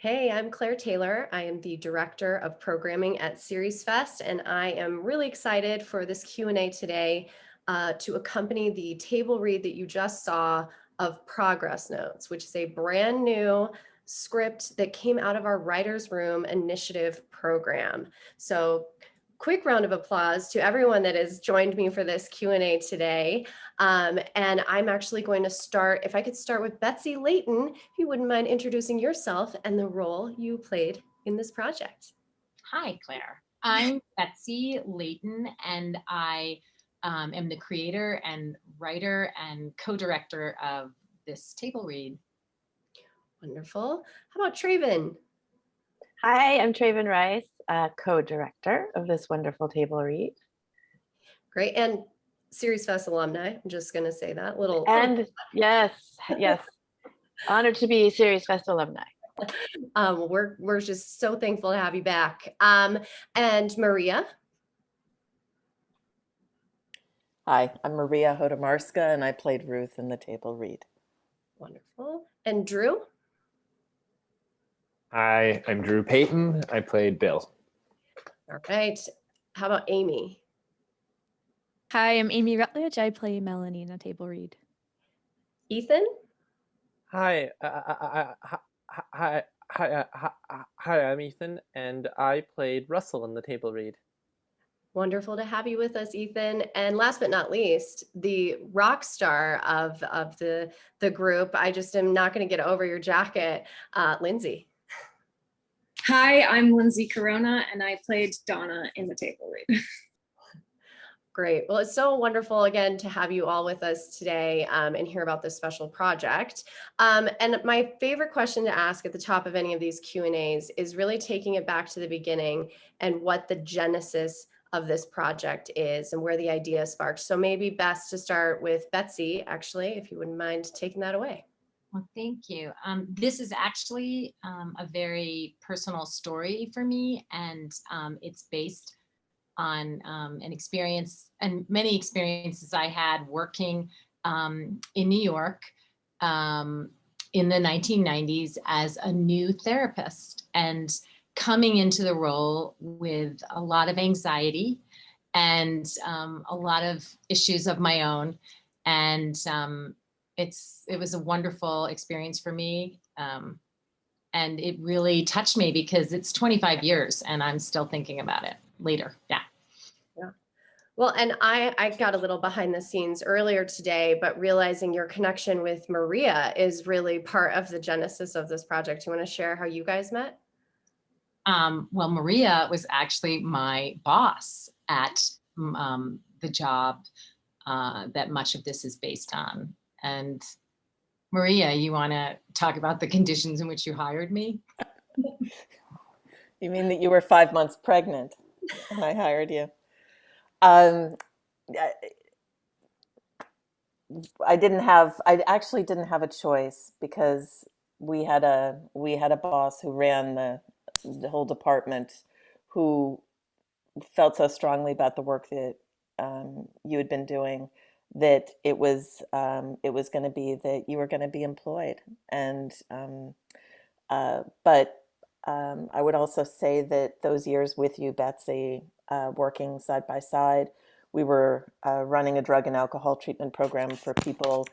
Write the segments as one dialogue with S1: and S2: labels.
S1: Hey, I'm Claire Taylor. I am the Director of Programming at Series Fest, and I am really excited for this Q&A today to accompany the table read that you just saw of Progress Notes, which is a brand new script that came out of our Writers Room Initiative program. So quick round of applause to everyone that has joined me for this Q&A today. And I'm actually going to start, if I could start with Betsy Layton, if you wouldn't mind introducing yourself and the role you played in this project.
S2: Hi, Claire. I'm Betsy Layton, and I am the creator and writer and co-director of this table read.
S1: Wonderful. How about Traven?
S3: Hi, I'm Traven Rice, co-director of this wonderful table read.
S1: Great. And Series Fest alumni, I'm just going to say that little.
S3: And yes, honored to be Series Fest alumni.
S1: We're just so thankful to have you back. And Maria.
S4: Hi, I'm Maria Hodomarska, and I played Ruth in the table read.
S1: Wonderful. And Drew?
S5: Hi, I'm Drew Payton. I played Bill.
S1: All right. How about Amy?
S6: Hi, I'm Amy Rutledge. I play Melanie in a table read.
S1: Ethan?
S7: Hi, I'm Ethan, and I played Russell in the table read.
S1: Wonderful to have you with us, Ethan. And last but not least, the rock star of the group. I just am not going to get over your jacket, Lindsay.
S8: Hi, I'm Lindsay Corona, and I played Donna in the table read.
S1: Great. Well, it's so wonderful again to have you all with us today and hear about this special project. And my favorite question to ask at the top of any of these Q&As is really taking it back to the beginning and what the genesis of this project is and where the idea sparked. So maybe best to start with Betsy, actually, if you wouldn't mind taking that away.
S2: Well, thank you. This is actually a very personal story for me, and it's based on an experience and many experiences I had working in New York in the 1990s as a new therapist, and coming into the role with a lot of anxiety and a lot of issues of my own. And it was a wonderful experience for me. And it really touched me because it's 25 years and I'm still thinking about it later. Yeah.
S1: Well, and I got a little behind the scenes earlier today, but realizing your connection with Maria is really part of the genesis of this project. You want to share how you guys met?
S2: Well, Maria was actually my boss at the job that much of this is based on. And Maria, you want to talk about the conditions in which you hired me?
S4: You mean that you were 5 months pregnant when I hired you? I actually didn't have a choice because we had a boss who ran the whole department who felt so strongly about the work that you had been doing that it was going to be that you were going to be employed. And but I would also say that those years with you, Betsy, working side by side, we were running a drug and alcohol treatment program for people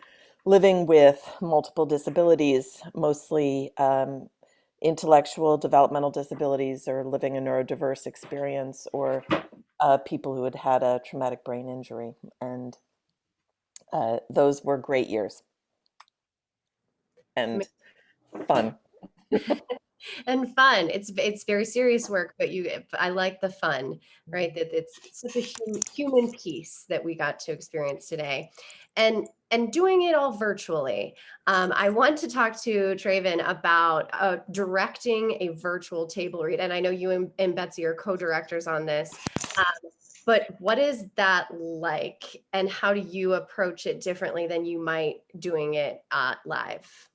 S4: living with multiple disabilities, mostly intellectual developmental disabilities or living a neurodiverse experience, or people who had had a traumatic brain injury. And those were great years and fun.
S1: And fun. It's very serious work, but I like the fun, right? That it's such a human piece that we got to experience today, and doing it all virtually. I want to talk to Traven about directing a virtual table read, and I know you and Betsy are co-directors on this. But what is that like, and how do you approach it differently than you might doing it live?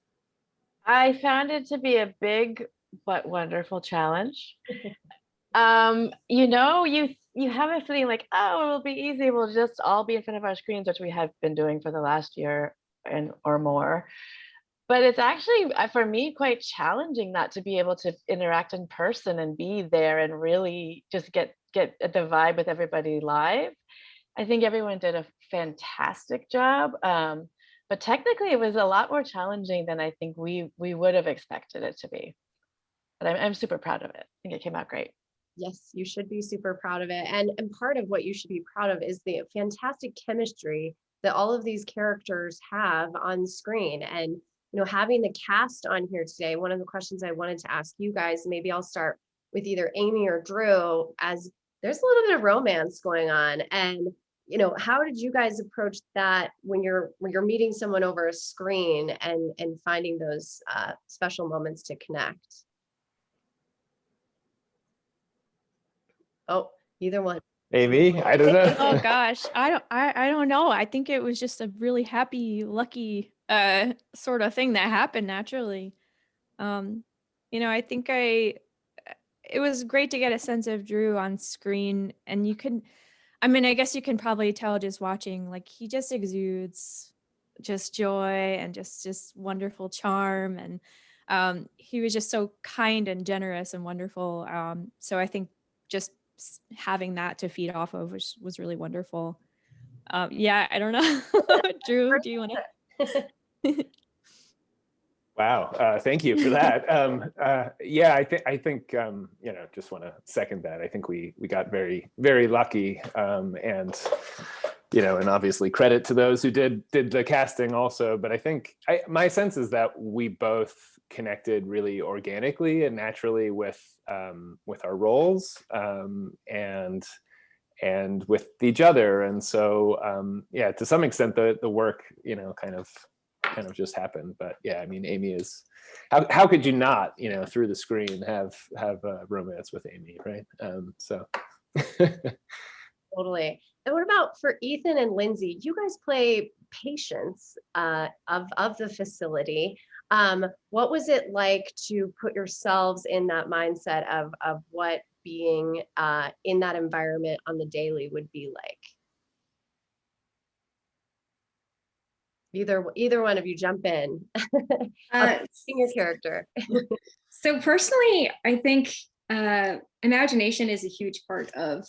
S3: I found it to be a big but wonderful challenge. You have a feeling like, oh, it'll be easy. We'll just all be in front of our screens, which we have been doing for the last year or more. But it's actually, for me, quite challenging not to be able to interact in person and be there and really just get the vibe with everybody live. I think everyone did a fantastic job. But technically it was a lot more challenging than I think we would have expected it to be. But I'm super proud of it. I think it came out great.
S1: Yes, you should be super proud of it. And part of what you should be proud of is the fantastic chemistry that all of these characters have on screen. And having the cast on here today, one of the questions I wanted to ask you guys, maybe I'll start with either Amy or Drew, as there's a little bit of romance going on. And how did you guys approach that when you're meeting someone over a screen and finding those special moments to connect? Oh, either one.
S5: Amy, I don't know.
S6: Oh gosh, I don't know. I think it was just a really happy, lucky sort of thing that happened naturally. I think it was great to get a sense of Drew on screen, and I guess you can probably tell just watching, like, he just exudes just joy and just wonderful charm, and he was just so kind and generous and wonderful. So I think just having that to feed off of was really wonderful. Yeah, I don't know. Drew, do you want to?
S5: Wow, thank you for that. Yeah, I think just want to second that. I think we got very, very lucky, and obviously credit to those who did the casting also. But I think my sense is that we both connected really organically and naturally with our roles, and with each other. And so yeah, to some extent the work kind of just happened. But yeah, I mean, Amy is, how could you not through the screen have a romance with Amy, right? So
S1: Totally. And what about for Ethan and Lindsay? You guys play patients of the facility. What was it like to put yourselves in that mindset of what being in that environment on the daily would be like? Either one of you jump in. Your character.
S8: So personally, I think imagination is a huge part of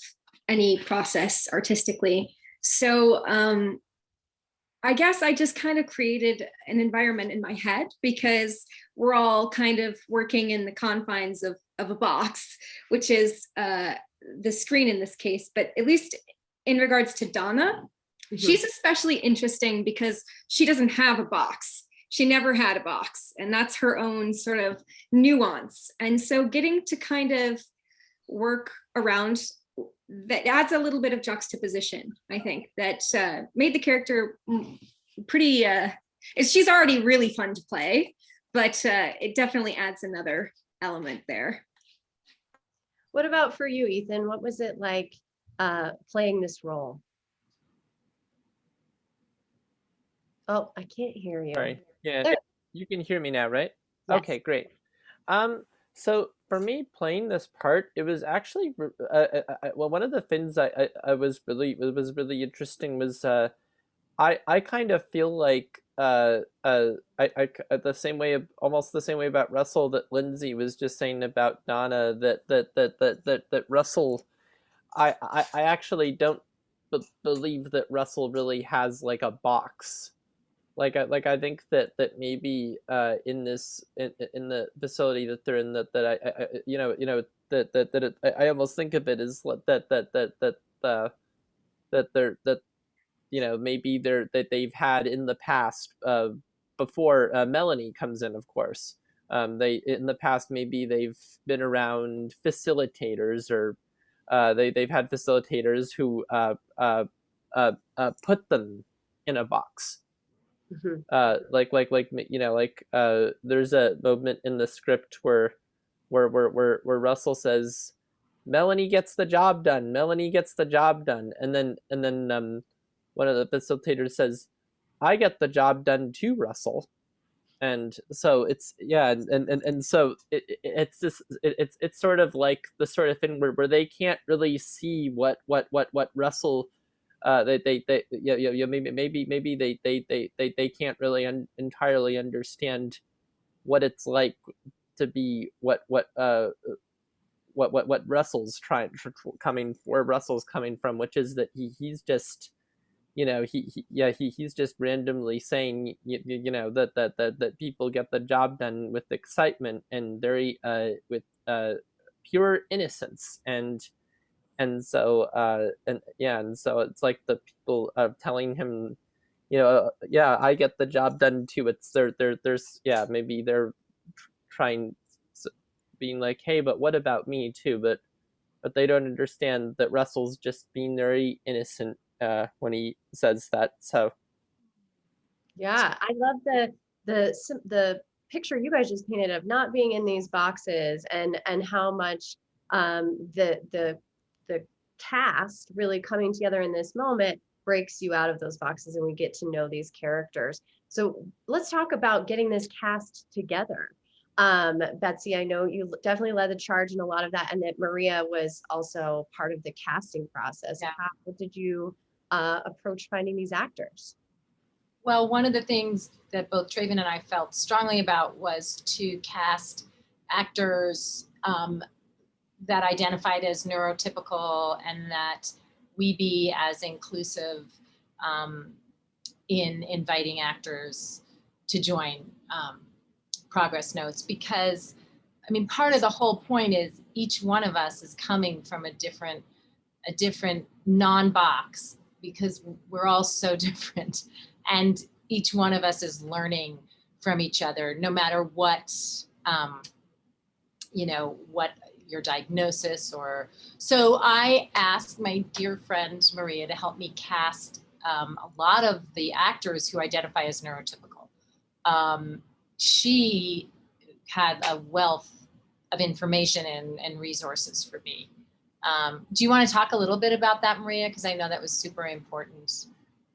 S8: any process artistically. So I guess I just kind of created an environment in my head, because we're all kind of working in the confines of a box, which is the screen in this case. But at least in regards to Donna, she's especially interesting because she doesn't have a box. She never had a box, and that's her own sort of nuance. And so getting to kind of work around that adds a little bit of juxtaposition, I think, that made the character pretty, she's already really fun to play, but it definitely adds another element there.
S1: What about for you, Ethan? What was it like playing this role? Oh, I can't hear you.
S7: Sorry. Yeah,
S1: There.
S7: you can hear me now, right?
S1: Yes.
S7: Okay, great. So for me, playing this part, it was actually well, one of the things I was really interesting was I kind of feel like I the same way, almost the same way about Russell that Lindsay was just saying about Donna, that Russell, I actually don't believe that Russell really has like a box. Like I think that maybe in this in the facility that they're in, that I almost think of it as that maybe that they've had in the past, before Melanie comes in, of course. They in the past, maybe they've been around facilitators, or they've had facilitators who put them in a box. There's a moment in the script where Russell says, Melanie gets the job done, Melanie gets the job done, and then one of the facilitators says, I get the job done too, Russell. And so it's, yeah, and so it's this, it's sort of like the sort of thing where they can't really see what Russell maybe they can't really entirely understand what it's like to be what Russell's where Russell's coming from, which is that he's just, he's just randomly saying, that people get the job done with excitement and very with pure innocence, and so it's like the people telling him, yeah, I get the job done too. It's there's maybe they're trying, being like, hey, but what about me too? But they don't understand that Russell's just being very innocent when he says that. So
S1: Yeah, I love the picture you guys just painted of not being in these boxes, and how much the cast really coming together in this moment breaks you out of those boxes, and we get to know these characters. So let's talk about getting this cast together. Betsy, I know you definitely led the charge in a lot of that, and that Maria was also part of the casting process.
S2: Yeah.
S1: How did you approach finding these actors?
S2: Well, one of the things that both Traven and I felt strongly about was to cast actors that identified as neurotypical, and that we be as inclusive in inviting actors to join Progress Notes, because I mean, part of the whole point is each one of us is coming from a different non-box, because we're all so different, and each one of us is learning from each other, no matter what what your diagnosis or. So I asked my dear friend Maria to help me cast a lot of the actors who identify as neurotypical. She had a wealth of information and resources for me. Do you want to talk a little bit about that, Maria? Because I know that was super important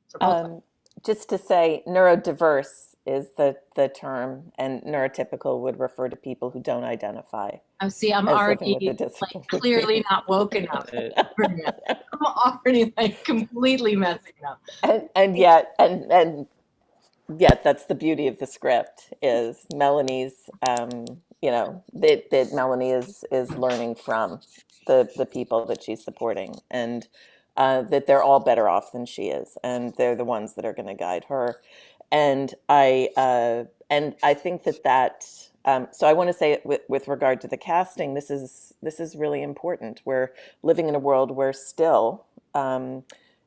S2: for both of us.
S4: Just to say, neurodiverse is the term, and neurotypical would refer to people who don't identify.
S2: Oh, see, I'm
S4: as
S2: already
S4: living with a disability.
S2: clearly not woke enough. I'm already completely messing up.
S4: And yet that's the beauty of the script, is Melanie's, that Melanie is learning from the people that she's supporting, and that they're all better off than she is, and they're the ones that are going to guide her. And I think that so I want to say, with regard to the casting, this is really important. We're living in a world where still,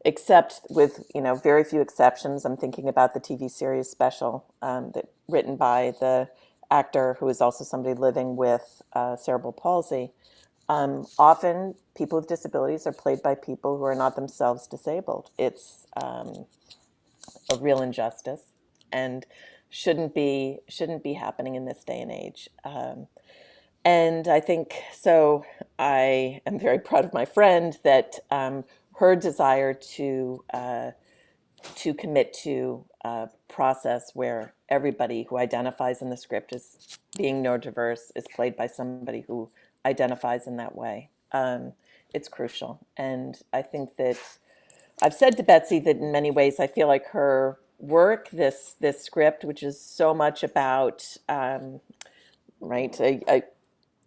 S4: except with very few exceptions, I'm thinking about the TV series Special, that written by the actor who is also somebody living with cerebral palsy. Often people with disabilities are played by people who are not themselves disabled. It's a real injustice, and shouldn't be happening in this day and age. And I think so. I am very proud of my friend that her desire to commit to a process where everybody who identifies in the script as being neurodiverse is played by somebody who identifies in that way. It's crucial. And I think that I've said to Betsy that in many ways I feel like her work, this script, which is so much about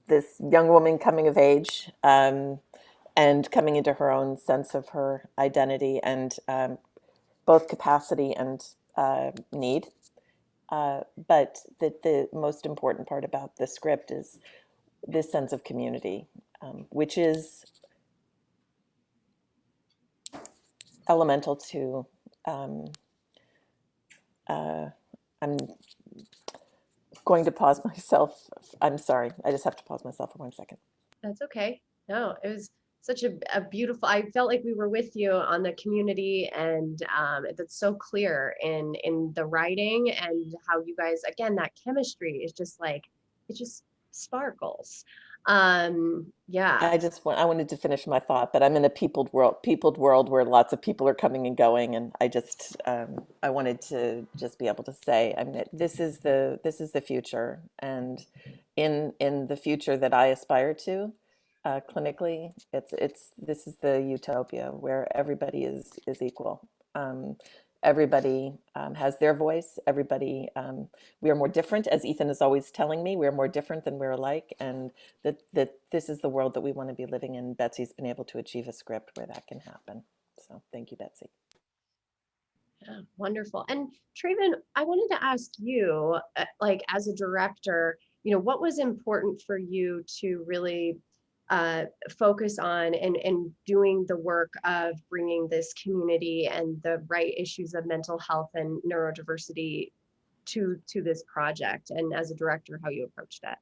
S4: this young woman coming of age, and coming into her own sense of her identity, and both capacity and need. But the most important part about the script is this sense of community, which is elemental to, I'm going to pause myself. I'm sorry. I just have to pause myself for 1 second.
S1: That's okay. No, it was such a beautiful, I felt like we were with you on the community, and that's so clear in the writing, and how you guys, again, that chemistry is just like, it just sparkles. Yeah.
S4: I wanted to finish my thought, but I'm in a peopled world where lots of people are coming and going, and I wanted to just be able to say, I mean, this is the future, and in the future that I aspire to, clinically. This is the utopia where everybody is equal. Everybody has their voice. Everybody, we are more different, as Ethan is always telling me. We're more different than we're alike, and that this is the world that we want to be living in. Betsy's been able to achieve a script where that can happen. So thank you, Betsy.
S1: Yeah, wonderful. And Traven, I wanted to ask you, like as a director, what was important for you to really focus on and doing the work of bringing this community and the right issues of mental health and neurodiversity to this project, and as a director, how you approached that?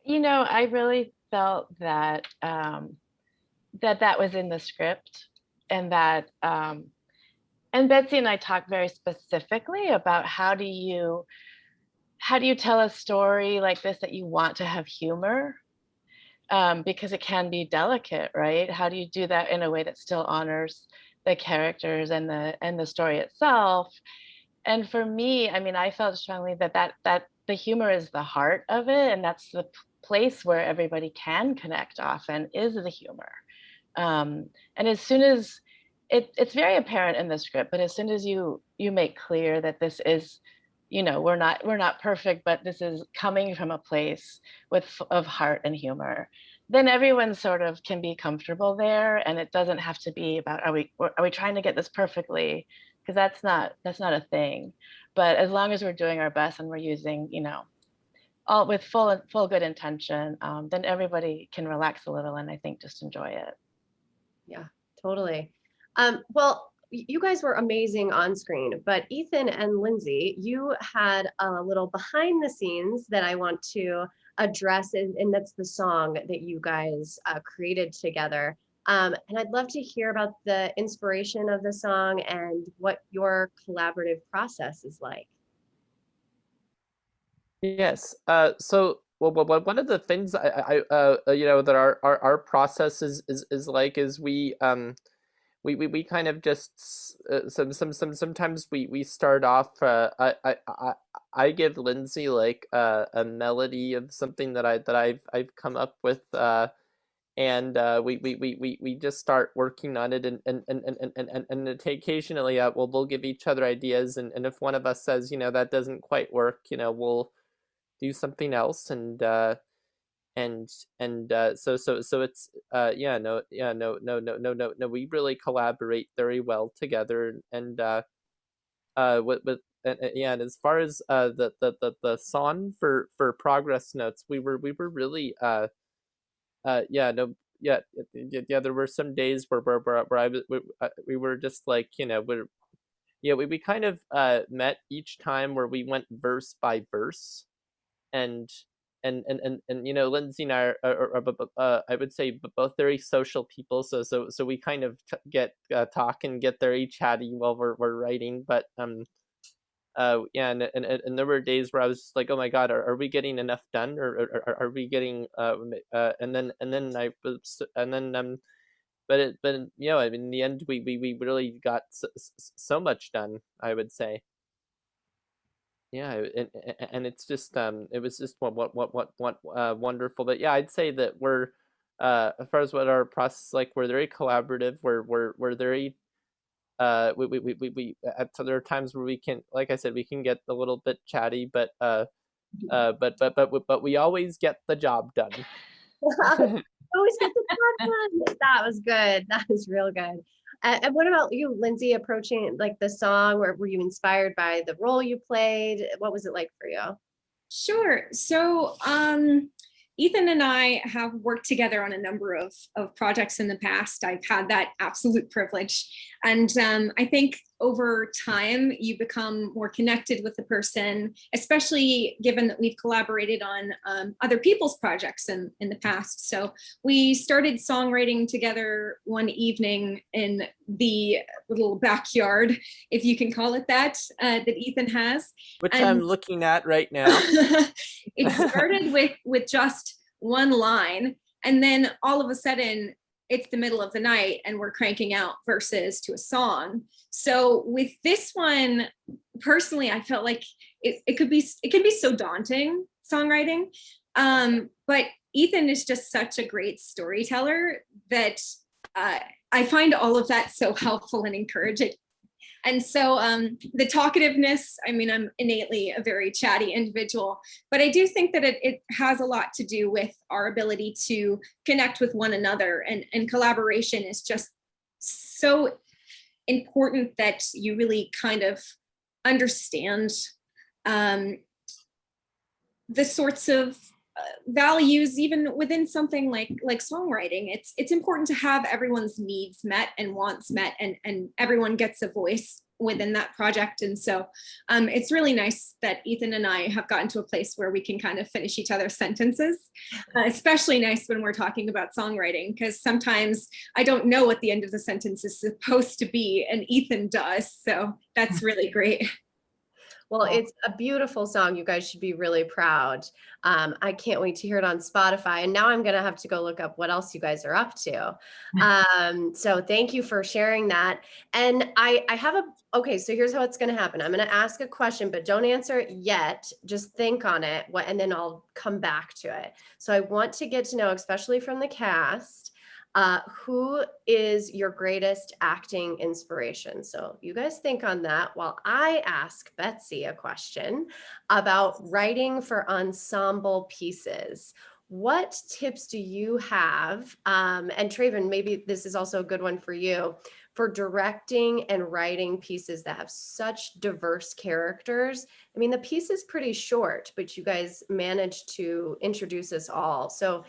S3: I really felt that that was in the script, and that and Betsy and I talked very specifically about how do you tell a story like this that you want to have humor, because it can be delicate, right? How do you do that in a way that still honors the characters and the story itself? And for me, I mean, I felt strongly that the humor is the heart of it, and that's the place where everybody can connect often, is the humor. And as soon as it's very apparent in the script, but as soon as you make clear that this is, we're not perfect, but this is coming from a place of heart and humor, then everyone sort of can be comfortable there, and it doesn't have to be about are we trying to get this perfectly, because that's not a thing. But as long as we're doing our best and we're using, all with full good intention, then everybody can relax a little and I think just enjoy it.
S1: Yeah, totally. Well, you guys were amazing on screen, but Ethan and Lindsay, you had a little behind the scenes that I want to address, and that's the song that you guys created together. And I'd love to hear about the inspiration of the song and what your collaborative process is like.
S7: Yes. So one of the things I that our process is like is we kind of just sometimes we start off. I give Lindsay like a melody of something that I've come up with, and we just start working on it, and occasionally we'll give each other ideas, and if one of us says that doesn't quite work, we'll do something else, and so it's no, we really collaborate very well together, and and as far as the song for Progress Notes, we were really there were some days where we were just like, we kind of met each time where we went verse by verse, and Lindsay and I are I would say both very social people, so we kind of get talk and get very chatty while we're writing, but and there were days where I was just like, oh my god, are we getting enough done, or are we getting and then but in the end we really got so much done, I would say. Yeah, and it's just it was just what wonderful. But yeah, I'd say that we're as far as what our process like, we're very collaborative. We're very we there are times where we can, like I said, we can get a little bit chatty, but we always get the job done.
S1: Always get the job done. That was good. That was real good. And what about you, Lindsay, approaching like the song? Were you inspired by the role you played? What was it like for you?
S8: Sure. So Ethan and I have worked together on a number of projects in the past. I've had that absolute privilege. And I think over time, you become more connected with the person, especially given that we've collaborated on other people's projects in the past. So we started songwriting together one evening in the little backyard, if you can call it that, that Ethan has.
S7: Which I'm looking at right now.
S8: It started with just one line, and then all of a sudden it's the middle of the night and we're cranking out verses to a song. So with this one, personally, I felt like it can be so daunting, songwriting, but Ethan is just such a great storyteller that I find all of that so helpful and encouraging. And so the talkativeness, I mean, I'm innately a very chatty individual, but I do think that it has a lot to do with our ability to connect with one another, and collaboration is just so important that you really kind of understand the sorts of values even within something like songwriting. It's important to have everyone's needs met and wants met, and everyone gets a voice within that project. And so it's really nice that Ethan and I have gotten to a place where we can kind of finish each other's sentences, especially nice when we're talking about songwriting, because sometimes I don't know what the end of the sentence is supposed to be and Ethan does. So that's really great.
S1: Well, it's a beautiful song. You guys should be really proud. I can't wait to hear it on Spotify. And now I'm going to have to go look up what else you guys are up to. So thank you for sharing that. And I have okay, so here's how it's going to happen. I'm going to ask a question, but don't answer it yet. Just think on it, and then I'll come back to it. So I want to get to know, especially from the cast, who is your greatest acting inspiration? So you guys think on that while I ask Betsy a question about writing for ensemble pieces. What tips do you have? And Traven, maybe this is also a good one for you, for directing and writing pieces that have such diverse characters. I mean, the piece is pretty short, but you guys managed to introduce us all. So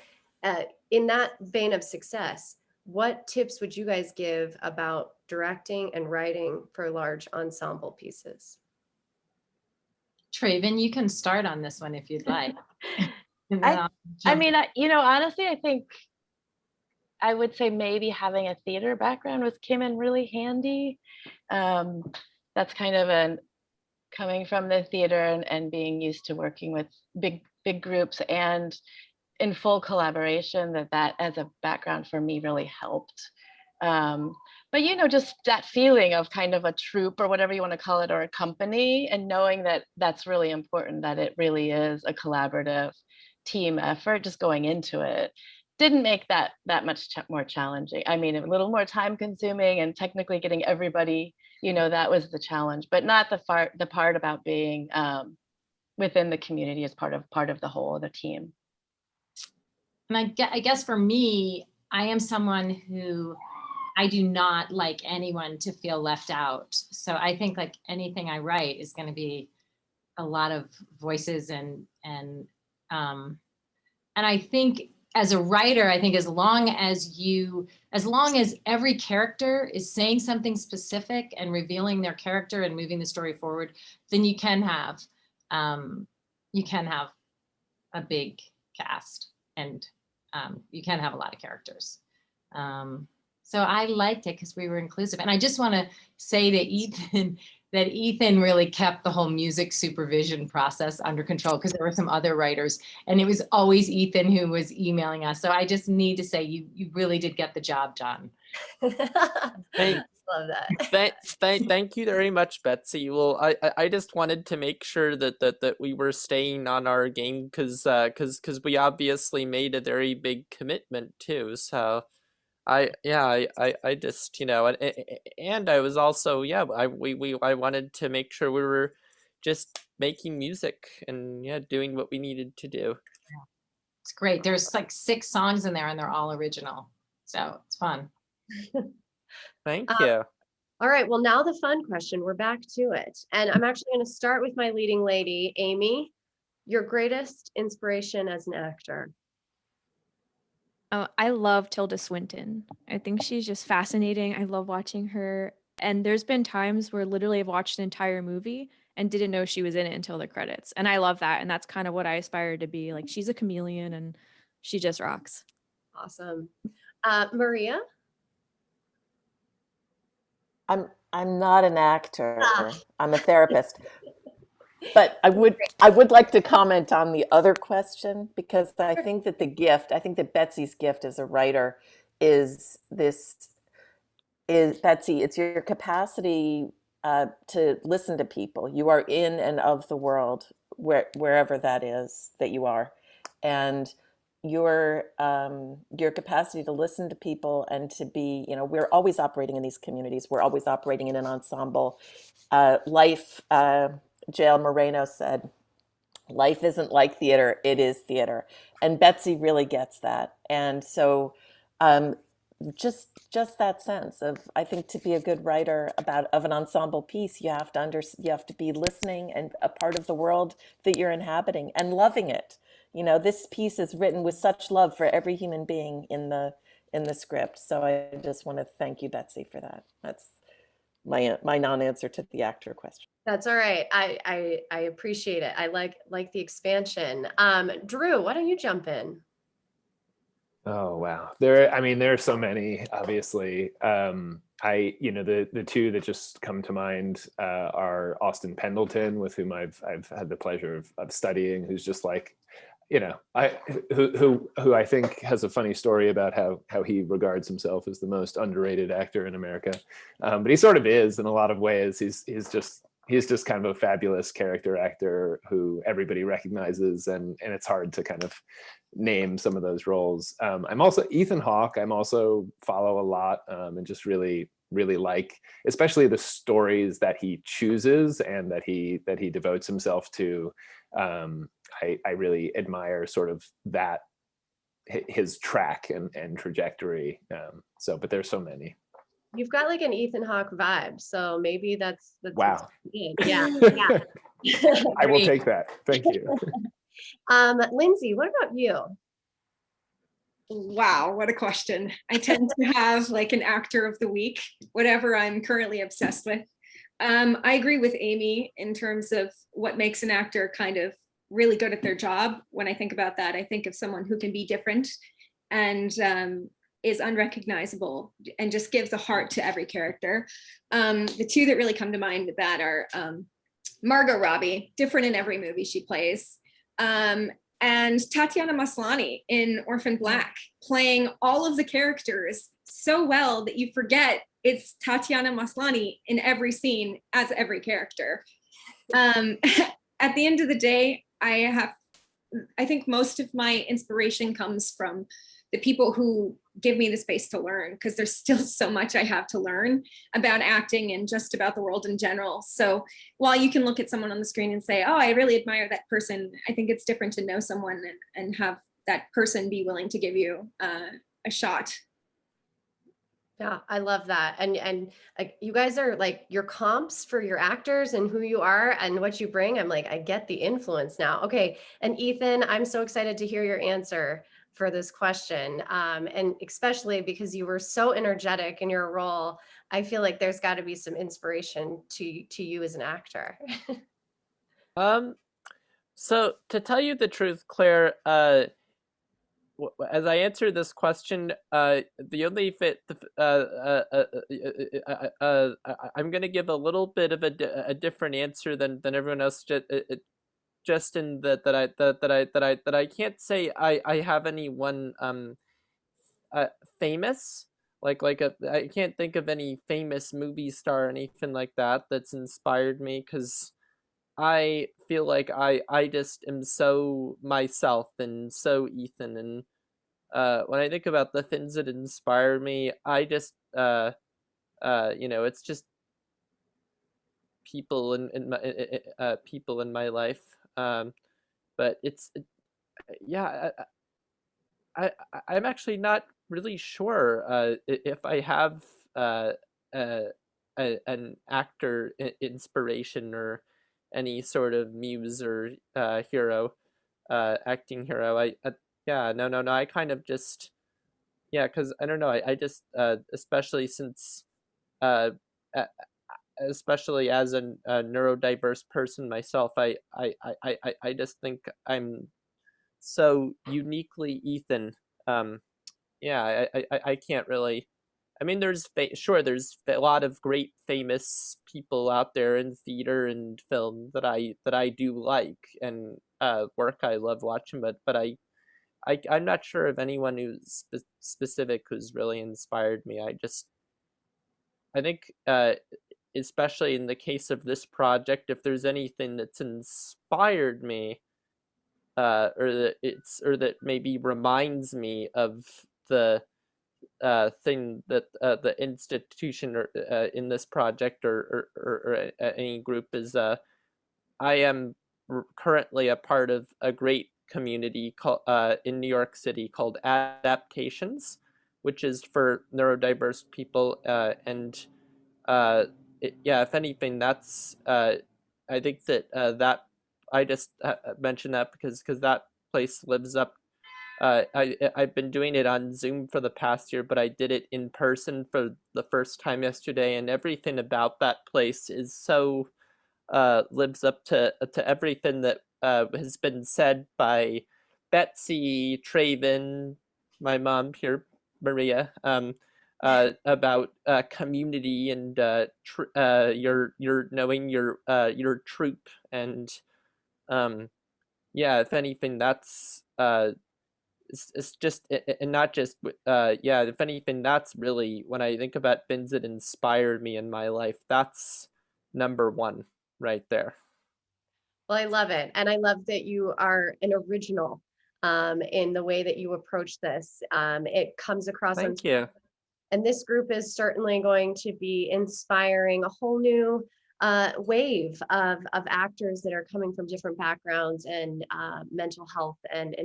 S1: in that vein of success, what tips would you guys give about directing and writing for large ensemble pieces?
S2: Traven, you can start on this one if you'd like.
S3: I mean, honestly, I think I would say maybe having a theater background came in really handy. That's kind of coming from the theater and being used to working with big groups and in full collaboration, that as a background for me really helped. But just that feeling of kind of a troupe or whatever you want to call it, or a company, and knowing that that's really important, that it really is a collaborative team effort, just going into it didn't make that much more challenging. I mean, a little more time consuming and technically getting everybody, that was the challenge, but not the part about being within the community as part of the whole of the team.
S2: And I guess for me, I am someone who I do not like anyone to feel left out. So I think like anything I write is going to be a lot of voices and I think as a writer, I think as long as every character is saying something specific and revealing their character and moving the story forward, then you can have a big cast, and you can have a lot of characters. So I liked it because we were inclusive. And I just want to say to Ethan that Ethan really kept the whole music supervision process under control, because there were some other writers and it was always Ethan who was emailing us. So I just need to say you really did get the job done.
S1: Love that.
S7: Thank you very much, Betsy. Well, I just wanted to make sure that we were staying on our game, because we obviously made a very big commitment too. So I just, and I was also, I wanted to make sure we were just making music and doing what we needed to do.
S2: It's great. There's like 6 songs in there and they're all original. So it's fun.
S7: Thank you.
S1: All right, well, now the fun question, we're back to it. And I'm actually going to start with my leading lady, Amy. Your greatest inspiration as an actor?
S6: Oh, I love Tilda Swinton. I think she's just fascinating. I love watching her. And there's been times where literally I've watched an entire movie and didn't know she was in it until the credits. And I love that. And that's kind of what I aspire to be. Like, she's a chameleon and she just rocks.
S1: Awesome. Maria?
S4: I'm not an actor. I'm a therapist. But I would like to comment on the other question, because I think that Betsy's gift as a writer is Betsy, it's your capacity to listen to people. You are in and of the world, wherever that is that you are. And your capacity to listen to people and to be, we're always operating in these communities. We're always operating in an ensemble. Jael Moreno said, life isn't like theater, it is theater. And Betsy really gets that. And so just that sense of, I think, to be a good writer of an ensemble piece, you have to be listening and a part of the world that you're inhabiting and loving it. This piece is written with such love for every human being in the script. So I just want to thank you, Betsy, for that. That's my non-answer to the actor question.
S1: That's all right. I appreciate it. I like the expansion. Drew, why don't you jump in?
S5: Oh, wow. There are so many, obviously. The two that just come to mind are Austin Pendleton, with whom I've had the pleasure of studying, who's just like, who I think has a funny story about how he regards himself as the most underrated actor in America. But he sort of is in a lot of ways. He's just kind of a fabulous character actor who everybody recognizes, and it's hard to kind of name some of those roles. I'm also Ethan Hawke. I'm also follow a lot, and just really like, especially the stories that he chooses and that he devotes himself to. I really admire sort of that, his track and trajectory. But there's so many.
S1: You've got like an Ethan Hawke vibe, so maybe that's
S5: wow.
S1: Good. Yeah.
S5: I will take that. Thank you.
S1: Lindsay, what about you?
S8: Wow, what a question. I tend to have like an actor of the week, whatever I'm currently obsessed with. I agree with Amy in terms of what makes an actor kind of really good at their job. When I think about that, I think of someone who can be different and is unrecognizable and just gives a heart to every character. The two that really come to mind with that are Margot Robbie, different in every movie she plays, and Tatiana Maslany in Orphan Black, playing all of the characters so well that you forget it's Tatiana Maslany in every scene as every character. At the end of the day, I think most of my inspiration comes from the people who give me the space to learn, because there's still so much I have to learn about acting and just about the world in general. So while you can look at someone on the screen and say, oh, I really admire that person, I think it's different to know someone and have that person be willing to give you a shot.
S1: Yeah, I love that. And like, you guys are like your comps for your actors and who you are and what you bring. I'm like, I get the influence now. Okay. And Ethan, I'm so excited to hear your answer for this question. And especially because you were so energetic in your role, I feel like there's got to be some inspiration to you as an actor.
S7: So to tell you the truth, Claire, as I answer this question, the only I'm going to give a little bit of a different answer than everyone else. Just in that I can't say I have anyone famous, I can't think of any famous movie star or anything like that that's inspired me, because I feel like I just am so myself and so Ethan, and when I think about the things that inspire me, I just it's just people in my life. But I'm actually not really sure if I have an actor inspiration or any sort of muse or hero, acting hero. I kind of just, because I don't know, I just especially since especially as a neurodiverse person myself, I just think I'm so uniquely Ethan. I can't really. I mean, there's a lot of great famous people out there in theater and film that I do like, and work I love watching, but I'm not sure of anyone who's specific who's really inspired me. I think especially in the case of this project, if there's anything that's inspired me, that maybe reminds me of the thing that the institution or in this project or any group is. I am currently a part of a great community called in New York City called Adaptations, which is for neurodiverse people. Yeah, if anything, that's I think that that I just mentioned that because that place lives up. I've been doing it on Zoom for the past year, but I did it in person for the first time yesterday, and everything about that place is so lives up to everything that has been said by Betsy, Traven, my mom here, Maria, about community and your knowing your troop, and yeah, if anything, that's it's just and not just yeah, if anything, that's really when I think about things that inspired me in my life, that's number one right there.
S1: Well, I love it. And I love that you are an original in the way that you approach this. It comes across on,
S7: Thank you.
S1: and this group is certainly going to be inspiring a whole new wave of actors that are coming from different backgrounds and mental health and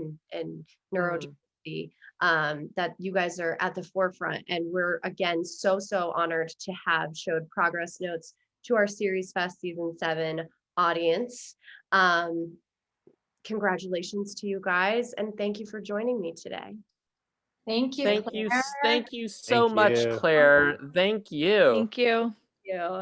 S1: neurodiversity. That you guys are at the forefront, and we're again so honored to have showed progress notes to our Series Fest Season 7 audience. Congratulations to you guys, and thank you for joining me today.
S2: Thank you.
S7: Thank you.
S2: Claire.
S7: Thank you so
S5: Thank
S7: much,
S5: you.
S7: Claire. Thank you.
S6: Thank you.
S1: Yeah.